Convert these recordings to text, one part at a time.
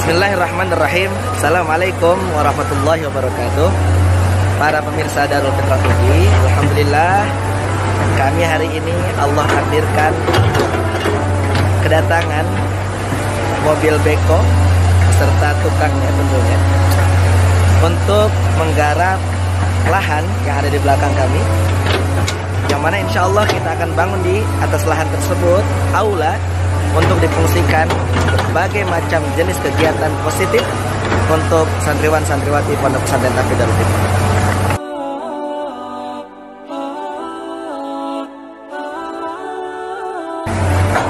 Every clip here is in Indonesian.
Bismillahirrahmanirrahim. Assalamualaikum warahmatullahi wabarakatuh. Para pemirsa Darul Fitrah TV, alhamdulillah kami hari ini Allah hadirkan kedatangan mobil beko beserta tukangnya tentunya untuk menggarap lahan yang ada di belakang kami, yang mana insya Allah kita akan bangun di atas lahan tersebut aula untuk difungsikan berbagai macam jenis kegiatan positif untuk santriwan-santriwati Pondok Pesantren Tahfidz Darul Fitrah.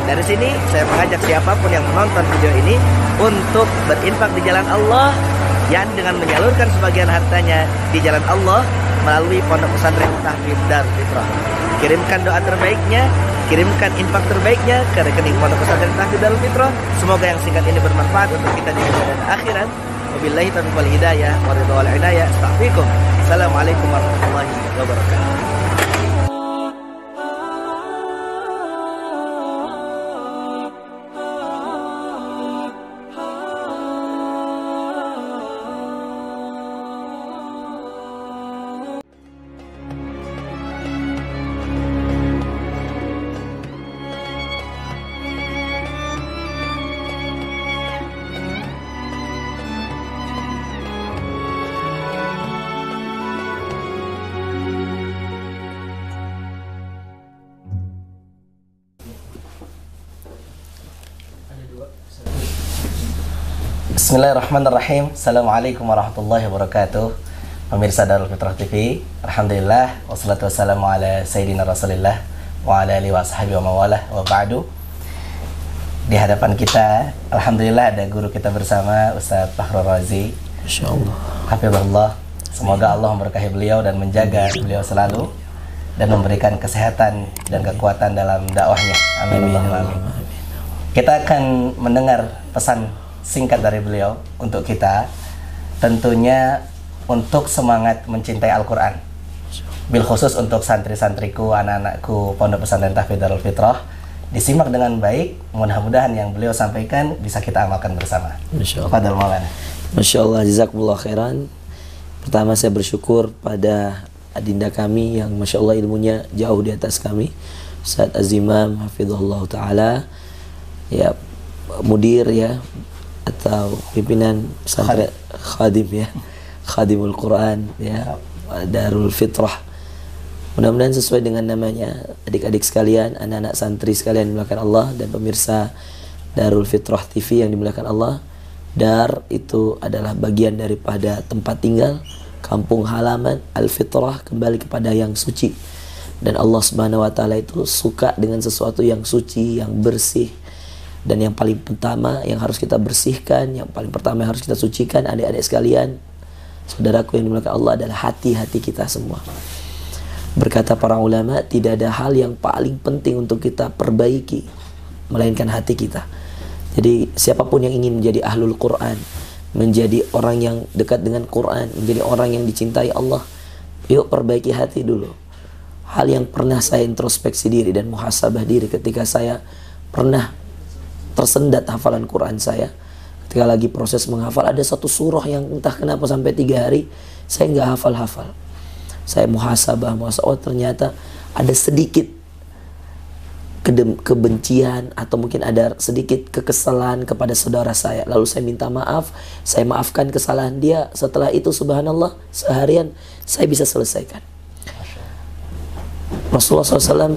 Dari sini saya mengajak siapapun yang menonton video ini untuk berinfak di jalan Allah, yang dengan menyalurkan sebagian hartanya di jalan Allah melalui Pondok Pesantren Tahfidz Darul Fitrah. Kirimkan doa terbaiknya, kirimkan infak terbaiknya ke rekening Pondok Pesantren Tahfidz Darul Fitrah. Semoga yang singkat ini bermanfaat untuk kita di dunia dan akhirat. Wabillahi taufiq wal hidayah, wa ridha wal inayah. Astaghfirukum. Assalamualaikum warahmatullahi wabarakatuh. Bismillahirrahmanirrahim. Assalamualaikum warahmatullahi wabarakatuh. Pemirsa Darul Fitrah TV, alhamdulillah wassalatu wassalamu ala sayyidina Rasulillah wa ala alihi wa sahbihi wa mawalah wa ba'du. Di hadapan kita alhamdulillah ada guru kita bersama, Ustaz Fakhrul Razi, insyaallah hafizahullah. Semoga Allah memberkahi beliau dan menjaga beliau selalu dan memberikan kesehatan dan kekuatan dalam dakwahnya. Amin. Kita akan mendengar pesan singkat dari beliau untuk kita, tentunya untuk semangat mencintai Al-Quran, bil khusus untuk santri-santriku, anak-anakku Pondok Pesantren Tahfidz Darul Fitrah. Disimak dengan baik, mudah-mudahan yang beliau sampaikan bisa kita amalkan bersama. Fadhal Maulana. Masya Allah, jazakumullah khairan. Pertama saya bersyukur pada adinda kami yang Masya Allah ilmunya jauh di atas kami, Ustaz Azimam hafizahullah ta'ala, ya mudir ya, atau pimpinan pesantren khadim ya, khadimul Quran ya, Darul Fitrah. Mudah-mudahan sesuai dengan namanya, adik-adik sekalian, anak-anak santri sekalian dimuliakan Allah, dan pemirsa Darul Fitrah TV yang dimuliakan Allah. Dar itu adalah bagian daripada tempat tinggal, kampung halaman. Al-Fitrah kembali kepada yang suci, dan Allah Subhanahu wa taala itu suka dengan sesuatu yang suci, yang bersih. Dan yang paling pertama yang harus kita bersihkan, yang paling pertama yang harus kita sucikan, adik-adik sekalian, saudaraku yang dimuliakan Allah, adalah hati-hati kita semua. Berkata para ulama, tidak ada hal yang paling penting untuk kita perbaiki melainkan hati kita. Jadi siapapun yang ingin menjadi ahlul Quran, menjadi orang yang dekat dengan Quran, menjadi orang yang dicintai Allah, yuk perbaiki hati dulu. Hal yang pernah saya introspeksi diri dan muhasabah diri ketika saya pernah tersendat hafalan Quran saya, ketika lagi proses menghafal, ada satu surah yang entah kenapa sampai 3 hari saya nggak hafal-hafal. Saya muhasabah, oh ternyata ada sedikit kebencian atau mungkin ada sedikit kekesalan kepada saudara saya. Lalu saya minta maaf, saya maafkan kesalahan dia. Setelah itu subhanallah, seharian saya bisa selesaikan. Rasulullah SAW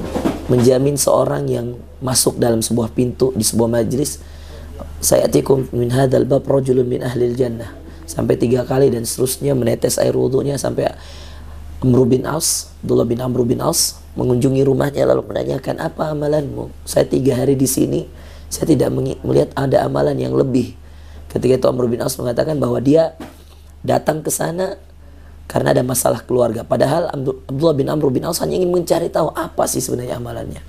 menjamin seorang yang masuk dalam sebuah pintu di sebuah majlis, sayatikum min hadzal bab rajulun min ahlil jannah, sampai 3 kali dan seterusnya, menetes air wudunya sampai Abdullah bin Amr bin As mengunjungi rumahnya lalu menanyakan, apa amalanmu? Saya 3 hari di sini, saya tidak melihat ada amalan yang lebih. Ketika itu Amr bin As mengatakan bahwa dia datang ke sana karena ada masalah keluarga. Padahal Abdullah bin Amr bin As hanya ingin mencari tahu apa sih sebenarnya amalannya.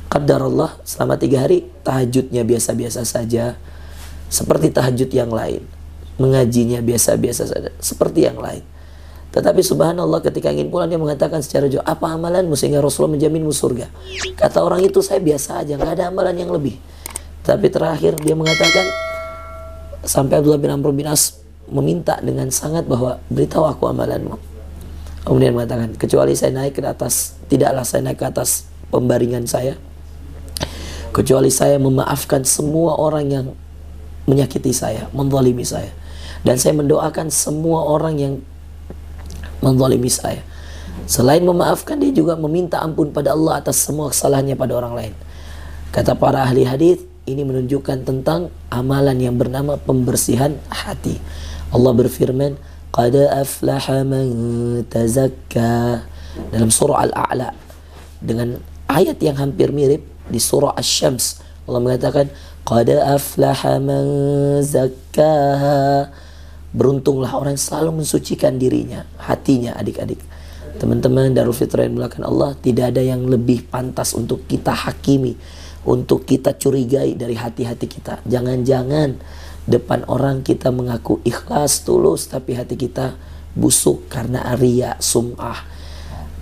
Qadarullah, selama 3 hari tahajudnya biasa-biasa saja, seperti tahajud yang lain. Mengajinya biasa-biasa saja, seperti yang lain. Tetapi subhanallah ketika ingin pulang dia mengatakan secara jujur, apa amalanmu sehingga Rasulullah menjaminmu surga? Kata orang itu, saya biasa aja, nggak ada amalan yang lebih. Tapi terakhir dia mengatakan, Sampai Abdullah bin Amr bin As meminta dengan sangat bahwa beritahu aku amalanmu. Kemudian mengatakan, kecuali saya naik ke atas, tidaklah saya naik ke atas pembaringan saya, kecuali saya memaafkan semua orang yang menyakiti saya, menzalimi saya. Dan saya mendoakan semua orang yang menzalimi saya. Selain memaafkan, dia juga meminta ampun pada Allah atas semua kesalahannya pada orang lain. Kata para ahli hadis, ini menunjukkan tentang amalan yang bernama pembersihan hati. Allah berfirman, qad aflaha man tazakka, dalam surah Al-A'la, dengan ayat yang hampir mirip di surah Asy-Syams. Allah mengatakan, qad aflaha man zakkaha, beruntunglah orang yang selalu mensucikan dirinya, hatinya. Adik-adik, teman-teman Darul Fitrah yang dimuliakan Allah, tidak ada yang lebih pantas untuk kita hakimi, untuk kita curigai dari hati-hati kita. Jangan-jangan depan orang kita mengaku ikhlas, tulus, tapi hati kita busuk karena riya, sum'ah,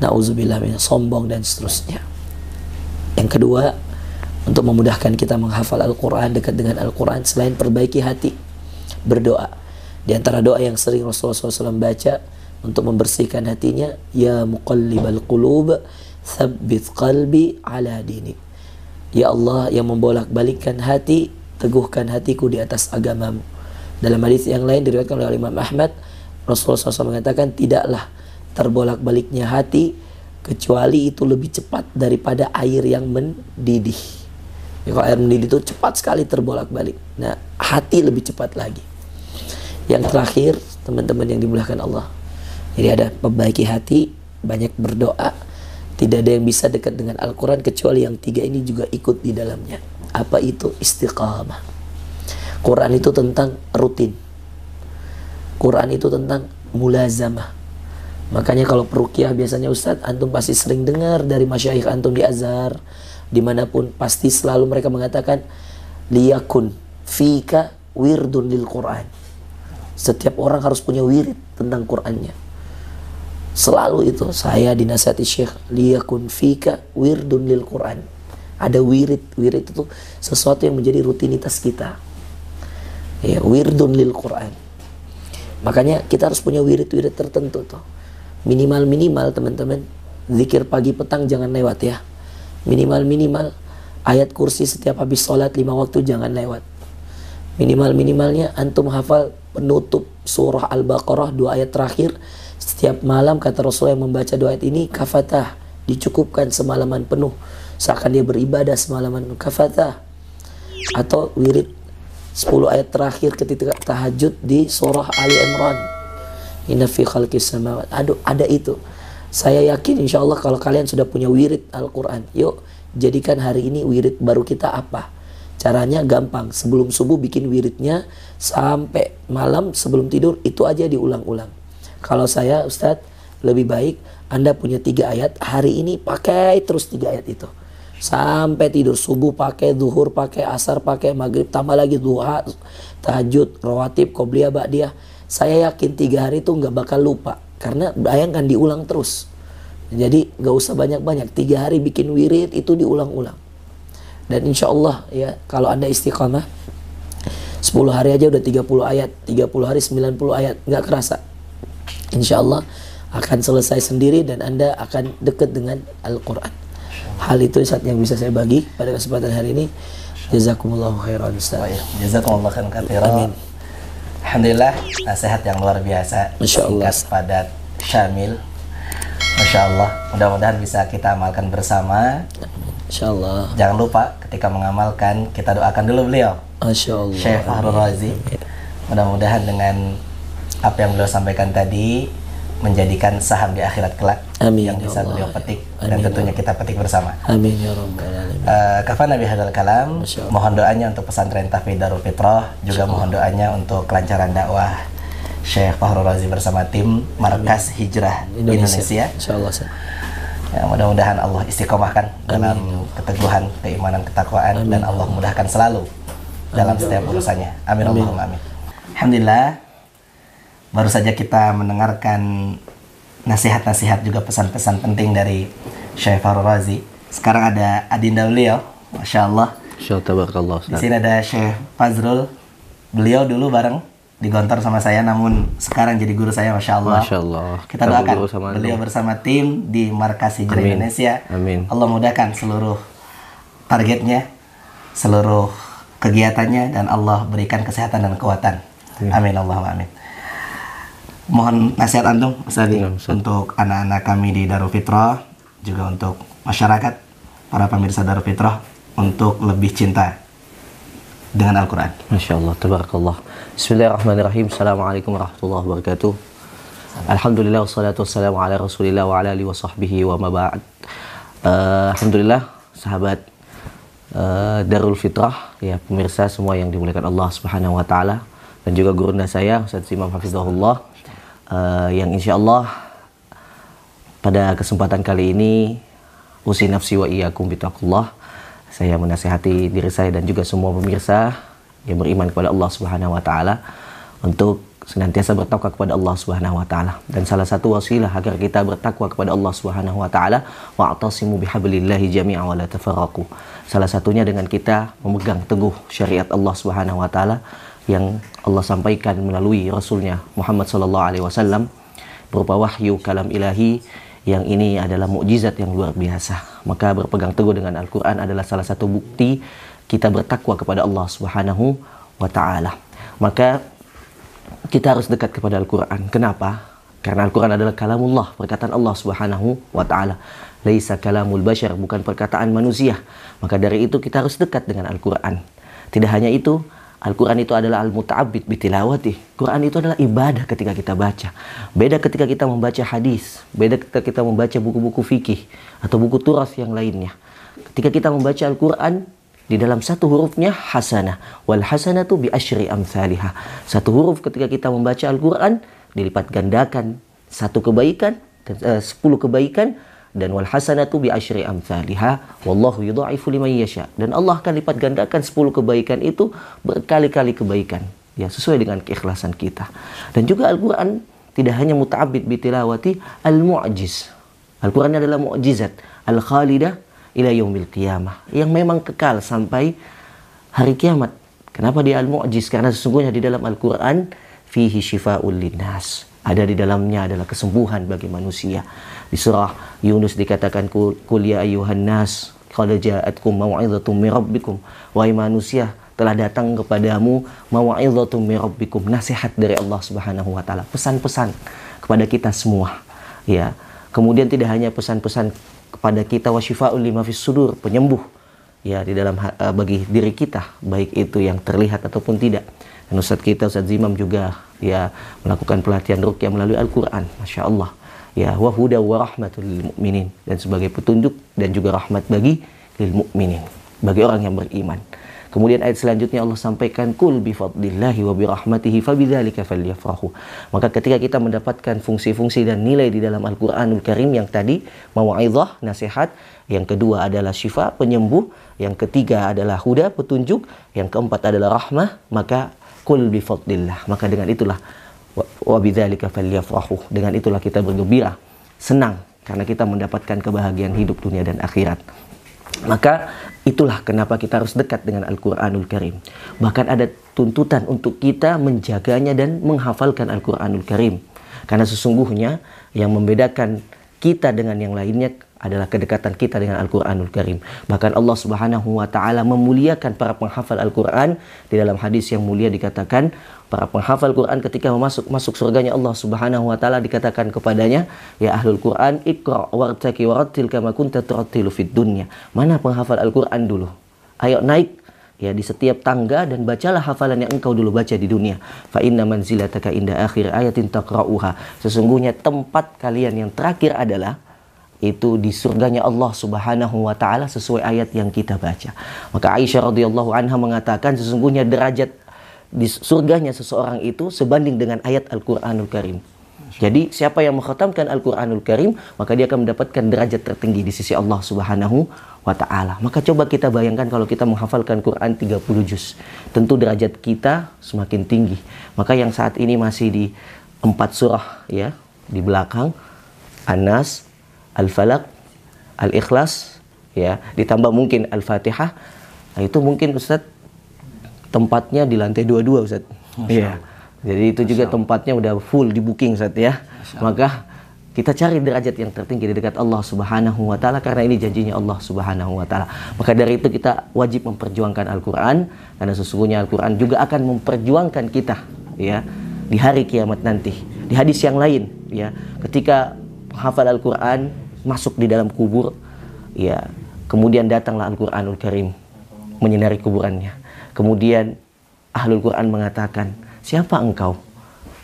na'udzubillah min sombong dan seterusnya. Yang kedua, untuk memudahkan kita menghafal Al-Quran, dekat dengan Al-Quran, selain perbaiki hati, berdoa. Di antara doa yang sering Rasulullah SAW baca untuk membersihkan hatinya, ya muqallibal qulub tsabbit qalbi ala dinik. Ya Allah yang membolak-balikkan hati, teguhkan hatiku di atas agamamu. Dalam hadis yang lain diriwayatkan oleh Imam Ahmad, Rasulullah SAW mengatakan, tidaklah terbolak-baliknya hati kecuali itu lebih cepat daripada air yang mendidih. Ya, kalau air mendidih itu cepat sekali terbolak-balik. Nah, hati lebih cepat lagi. Yang terakhir, teman-teman yang dimuliakan Allah, jadi ada perbaiki hati, banyak berdoa. Tidak ada yang bisa dekat dengan Al-Quran kecuali yang tiga ini juga ikut di dalamnya. Apa itu? Istiqamah. Quran itu tentang rutin. Quran itu tentang mulazamah. Makanya kalau peruqyah biasanya Ustadz, antum pasti sering dengar dari masyayikh antum di Azhar, dimanapun pasti selalu mereka mengatakan, liyakun fika wirdun lil Quran. Setiap orang harus punya wirid tentang Qurannya. Selalu itu saya dinasihati Syekh, liyakun fika wirdun lil Quran. Ada wirid. Wirid itu sesuatu yang menjadi rutinitas kita. Ya, wirdun lil Quran. Makanya kita harus punya wirid-wirid tertentu tuh. Minimal teman-teman, zikir pagi petang jangan lewat ya. Minimal ayat kursi setiap habis sholat 5 waktu jangan lewat. Minimalnya antum hafal penutup surah Al-Baqarah 2 ayat terakhir. Setiap malam kata Rasulullah yang membaca 2 ayat ini, kafatah, dicukupkan semalaman penuh, seakan dia beribadah semalaman penuh. Kafatah. Atau wirid 10 ayat terakhir ketika tahajud di surah Ali Imran, inna fi khalqis samawati. Aduh, ada itu. Saya yakin insyaallah kalau kalian sudah punya wirid Al-Quran, yuk jadikan hari ini wirid baru kita apa? Caranya gampang, sebelum subuh bikin wiridnya, sampai malam sebelum tidur itu aja diulang-ulang. Kalau saya Ustadz, lebih baik Anda punya 3 ayat, hari ini pakai terus 3 ayat itu sampai tidur. Subuh pakai, zuhur pakai, asar pakai, maghrib, tambah lagi duha, tahajud, rawatib, qobliyah, ba'diyah. Saya yakin 3 hari itu nggak bakal lupa, karena bayangkan diulang terus. Jadi nggak usah banyak-banyak, 3 hari bikin wirid itu diulang-ulang. Dan insya Allah ya, kalau Anda istiqamah 10 hari aja udah 30 ayat, 30 hari 90 ayat, nggak kerasa. Insya Allah akan selesai sendiri dan Anda akan dekat dengan Al-Quran. Hal itu saat yang bisa saya bagi pada kesempatan hari ini. Jazakumullahu khairan Ustaz. Jazakumullahu khairan katsiran. Amin. Alhamdulillah, nasihat yang luar biasa, Masya Allah. singkat, padat, syamil. Masya Allah, mudah-mudahan bisa kita amalkan bersama. InsyaAllah. Jangan lupa ketika mengamalkan, kita doakan dulu beliau, Masya Allah. Syekh Fahrul Razi. Mudah-mudahan dengan apa yang beliau sampaikan tadi menjadikan saham di akhirat kelak. Amin, yang ya bisa Allah. beliau petik. Amin, Dan ya tentunya kita petik bersama. Amin ya rabbal alamin. Kafan Nabi Hadal Kalam. Masya Allah. Mohon doanya untuk pesantren Tahfidz Darul Fitrah. Juga mohon doanya untuk kelancaran dakwah Syekh Fahrul Razi bersama tim Markas Hijrah Indonesia. InsyaAllah. Ya, mudah-mudahan Allah istiqomahkan dalam keteguhan, keimanan, ketakwaan. Dan Allah mudahkan selalu dalam setiap urusannya. Amin. Allahumma amin. Alhamdulillah, baru saja kita mendengarkan nasihat-nasihat juga pesan-pesan penting dari Syekh Fahrul Razi. Sekarang ada adinda beliau, Masya Allah. Tabarakallah. Di sini ada Syekh Fazrul Beliau dulu bareng di Gontor sama saya, namun sekarang jadi guru saya, Masya Allah. Masya Allah. Kita doakan beliau bersama tim di Markas Hijrah Indonesia. Amin. Allah mudahkan seluruh targetnya, seluruh kegiatannya, dan Allah berikan kesehatan dan kekuatan. Amin Allahumma amin. Mohon nasihat antum, Ustaz, untuk anak-anak kami di Darul Fitrah, juga untuk masyarakat, para pemirsa Darul Fitrah, untuk lebih cinta dengan Al-Quran. Masya Allah, tabarakallah. Bismillahirrahmanirrahim. Assalamualaikum warahmatullahi wabarakatuh. Alhamdulillah, wassalatu wassalamu ala rasulillah wa ala alihi wa sahbihi wa ma ba'd. Alhamdulillah, sahabat Darul Fitrah, ya pemirsa semua yang dimuliakan Allah Subhanahu wa taala, dan juga gurunda saya Ustaz Imam Hafizahullah, yang insyaallah pada kesempatan kali ini usi nafsi wa iyyakum bitaqullah, saya menasihati diri saya dan juga semua pemirsa yang beriman kepada Allah Subhanahu wa taala untuk senantiasa bertakwa kepada Allah Subhanahu wa taala. Dan salah satu wasilah agar kita bertakwa kepada Allah Subhanahu wa taala, wa'tasimu bihablillahi jami'an wa la tafarraqu. Salah satunya dengan kita memegang teguh syariat Allah Subhanahu wa taala yang Allah sampaikan melalui Rasulnya Muhammad sallallahu alaihi wasallam berupa wahyu kalam ilahi, yang ini adalah mukjizat yang luar biasa. Maka berpegang teguh dengan Al-Quran adalah salah satu bukti kita bertakwa kepada Allah Subhanahu wa ta'ala. Maka kita harus dekat kepada Al-Quran. Kenapa? Karena Al-Quran adalah kalamullah, perkataan Allah Subhanahu wa ta'ala. Laisa kalamul bashar, bukan perkataan manusia. Maka dari itu kita harus dekat dengan Al-Quran. Tidak hanya itu, Al-Quran itu adalah al-muta'abbid bitilawati. Quran itu adalah ibadah ketika kita baca. Beda ketika kita membaca hadis, beda ketika kita membaca buku-buku fikih atau buku turas yang lainnya. Ketika kita membaca Al-Quran, di dalam satu hurufnya hasanah, wal hasanatu bi asyri amsalihah. Satu huruf ketika kita membaca Al-Quran dilipat gandakan satu kebaikan dan 10 kebaikan, dan wal hasanatu bi asyri amsalihah wallahu yudha'ifu liman yasha. Dan Allah akan lipat gandakan 10 kebaikan itu berkali-kali kebaikan, ya sesuai dengan keikhlasan kita. Dan juga Al-Quran tidak hanya muta'abbid bitilawati, al-mu'jiz. Al-Quran adalah mu'jizat al-khalidah ila yaumil qiyamah, yang memang kekal sampai hari kiamat. Kenapa dia al-mu'jiz? Karena sesungguhnya di dalam Al-Quran fihi syifa'ul linnas, ada di dalamnya adalah kesembuhan bagi manusia. Di surah Yunus dikatakan, qul ya ayyuhan nas qad ja'atkum mau'izatum mir rabbikum, wahai manusia telah datang kepadamu mau'izatum mir rabbikum, nasihat dari Allah Subhanahu wa taala, pesan-pesan kepada kita semua, ya. Kemudian tidak hanya pesan-pesan kepada kita, wa syifaa'ul lima fis sudur, penyembuh ya di dalam bagi diri kita, baik itu yang terlihat ataupun tidak. Dan Ustaz kita, Ustaz Zimam juga ya melakukan pelatihan ruqyah melalui Al-Quran, Masya Allah, ya, wa huda wa rahmatul lil mu'minin, dan sebagai petunjuk dan juga rahmat bagi lil mu'minin, bagi orang yang beriman. Kemudian ayat selanjutnya Allah sampaikan, kul bi fadlillahi wa bi rahmatihi fabidzalika falyafrahu. Maka ketika kita mendapatkan fungsi-fungsi dan nilai di dalam Al-Qur'anul Karim yang tadi mau'izah, nasihat, yang kedua adalah syifa, penyembuh, yang ketiga adalah huda, petunjuk, yang keempat adalah rahmah, maka kul bi fadlillah, maka dengan itulah wa bidzalika falyafrahu, dengan itulah kita bergembira, senang karena kita mendapatkan kebahagiaan hidup dunia dan akhirat. Maka itulah kenapa kita harus dekat dengan Al-Quranul Karim. Bahkan ada tuntutan untuk kita menjaganya dan menghafalkan Al-Quranul Karim. Karena sesungguhnya yang membedakan kita dengan yang lainnya adalah kedekatan kita dengan Al-Quranul Karim. Bahkan Allah Subhanahu wa ta'ala memuliakan para penghafal Al-Quran. Di dalam hadis yang mulia dikatakan, para penghafal Quran ketika masuk surganya Allah Subhanahu wa ta'ala dikatakan kepadanya, ya ahlul Quran, iqra' wartaki warattil kama kunta turattilu fid dunya. Mana penghafal Al-Quran dulu? Ayo naik ya di setiap tangga dan bacalah hafalan yang engkau dulu baca di dunia. Fa inna manzilataka inda akhir ayatin taqra'uha. Sesungguhnya tempat kalian yang terakhir adalah itu di surganya Allah Subhanahu wa ta'ala sesuai ayat yang kita baca. Maka Aisyah radhiyallahu anha mengatakan sesungguhnya derajat di surganya seseorang itu sebanding dengan ayat Al-Quranul Karim. Jadi siapa yang mengkhatamkan Al-Quranul Karim, maka dia akan mendapatkan derajat tertinggi di sisi Allah Subhanahu wa ta'ala. Maka coba kita bayangkan kalau kita menghafalkan Quran 30 juz, tentu derajat kita semakin tinggi. Maka yang saat ini masih di 4 surah ya di belakang, An-Nas, Al-Falaq, Al-Ikhlas, ya, ditambah mungkin Al-Fatihah. Nah, itu mungkin Ustaz tempatnya di lantai 22 Ustaz. Iya. Jadi itu juga tempatnya udah full di booking Ustaz ya. Maka kita cari derajat yang tertinggi di dekat Allah Subhanahu wa taala karena ini janjinya Allah Subhanahu wa taala. Maka dari itu kita wajib memperjuangkan Al-Qur'an karena sesungguhnya Al-Qur'an juga akan memperjuangkan kita ya di hari kiamat nanti. Di hadis yang lain ya, ketika penghafal Al-Qur'an masuk di dalam kubur ya, kemudian datanglah Al-Qur'anul Karim menyinari kuburannya. Kemudian Ahlul Qur'an mengatakan, "Siapa engkau?"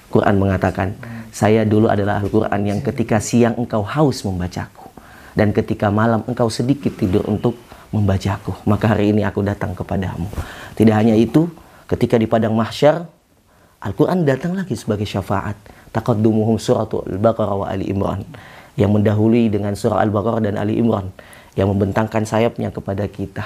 Quran mengatakan, "Saya dulu adalah Al-Quran yang ketika siang engkau haus membacaku, dan ketika malam engkau sedikit tidur untuk membacaku. Maka hari ini aku datang kepadamu." Tidak hanya itu, ketika di padang mahsyar, Al-Quran datang lagi sebagai syafaat. Taqaddumuhum suratul Al-Baqarah wa Ali Imran, yang mendahului dengan surah Al-Baqarah dan Ali Imran, yang membentangkan sayapnya kepada kita,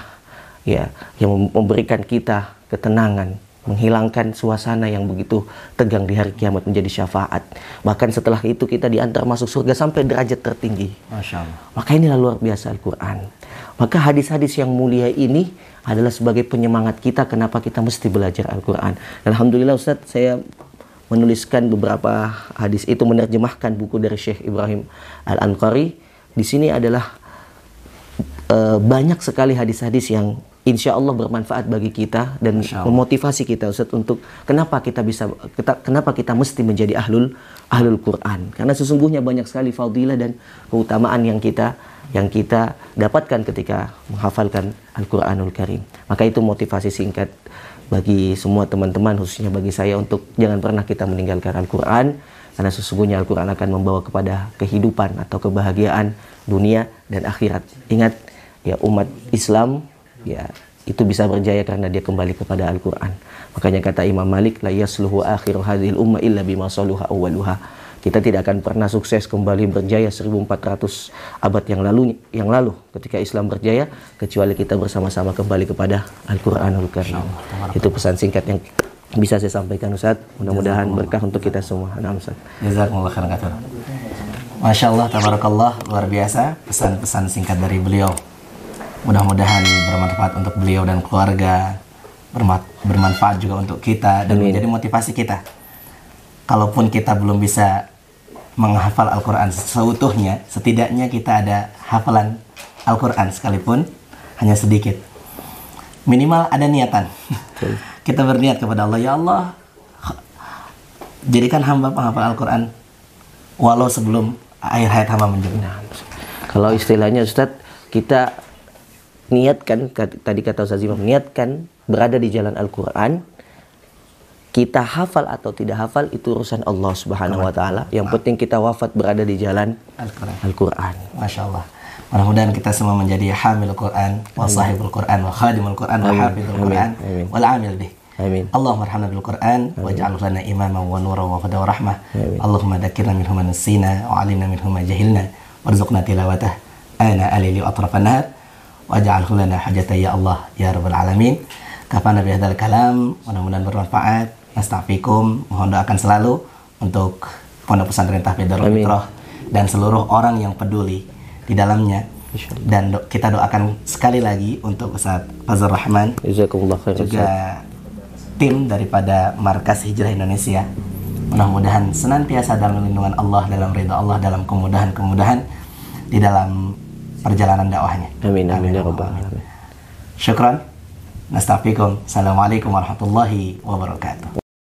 ya, yang memberikan kita ketenangan, menghilangkan suasana yang begitu tegang di hari kiamat menjadi syafaat. Bahkan setelah itu kita diantar masuk surga sampai derajat tertinggi. Masya Allah. Maka inilah luar biasa Al-Quran. Maka hadis-hadis yang mulia ini adalah sebagai penyemangat kita kenapa kita mesti belajar Al-Quran. Dan alhamdulillah Ustaz, saya menuliskan beberapa hadis itu, menerjemahkan buku dari Syekh Ibrahim Al-Anqari. Di sini adalah banyak sekali hadis-hadis yang insya Allah bermanfaat bagi kita dan memotivasi kita Ustaz untuk kenapa kita mesti menjadi ahlul Quran, karena sesungguhnya banyak sekali fadilah dan keutamaan yang kita dapatkan ketika menghafalkan Al-Quranul Karim. Maka itu motivasi singkat bagi semua teman-teman, khususnya bagi saya, untuk jangan pernah kita meninggalkan Al-Quran, karena sesungguhnya Al-Quran akan membawa kepada kehidupan atau kebahagiaan dunia dan akhirat. Ingat ya, umat Islam ya itu bisa berjaya karena dia kembali kepada Al-Quran. Makanya kata Imam Malik, la yasluhu akhiru hadhil umma illa bima saluha awwaluha. Kita tidak akan pernah sukses kembali berjaya 1400 abad yang lalu ketika Islam berjaya kecuali kita bersama-sama kembali kepada Al-Quranul Karim. Itu pesan singkat yang bisa saya sampaikan Ustaz. Mudah-mudahan berkah untuk kita semua. Nah, Ustaz. Jazakumullah khairan katsir. Masya Allah, tabarakallah, luar biasa pesan-pesan singkat dari beliau. Mudah-mudahan bermanfaat untuk beliau dan keluarga, bermanfaat juga untuk kita dan menjadi motivasi kita. Kalaupun kita belum bisa menghafal Al-Quran seutuhnya, setidaknya kita ada hafalan Al-Quran sekalipun hanya sedikit. Minimal ada niatan. Kita berniat kepada Allah, ya Allah, jadikan hamba penghafal Al-Quran walau sebelum akhir hayat hamba menjadi. Kalau istilahnya Ustadz, kita niatkan, tadi kata Ustaz Imam, niatkan berada di jalan Al-Quran. Kita hafal atau tidak hafal itu urusan Allah Subhanahu wa taala. Yang penting kita wafat berada di jalan Al-Quran. Masya Allah. Mudah-mudahan kita semua menjadi hamil Quran, wa sahibul Quran, wa khadimul Quran, wa hafizul Quran, wal amil bih. Amin. Allahumma arhamna bil Quran waj'alhu lana imaman wa nuran wa hudan wa rahmah. Allahumma dhakkirna minhu ma nasina wa 'allimna minhu ma jahilna warzuqna tilawatah ana alili atrafan nahar waj'alhu lana hajatan ya Allah ya rabbal alamin. Kafana bi hadzal kalam, mudah-mudahan bermanfaat. Nastafikum, mohon doakan selalu untuk Pondok Pesantren Tahfidz Darul Fitrah dan seluruh orang yang peduli di dalamnya. Dan kita doakan sekali lagi untuk Ustaz Fazlur Rahman, juga tim daripada Markas Hijrah Indonesia. Mudah-mudahan senantiasa dalam lindungan Allah, dalam ridha Allah, dalam kemudahan-kemudahan di dalam perjalanan dakwahnya. Amin amin ya rabbal alamin. Syukran. Nastafikum. Assalamualaikum warahmatullahi wabarakatuh.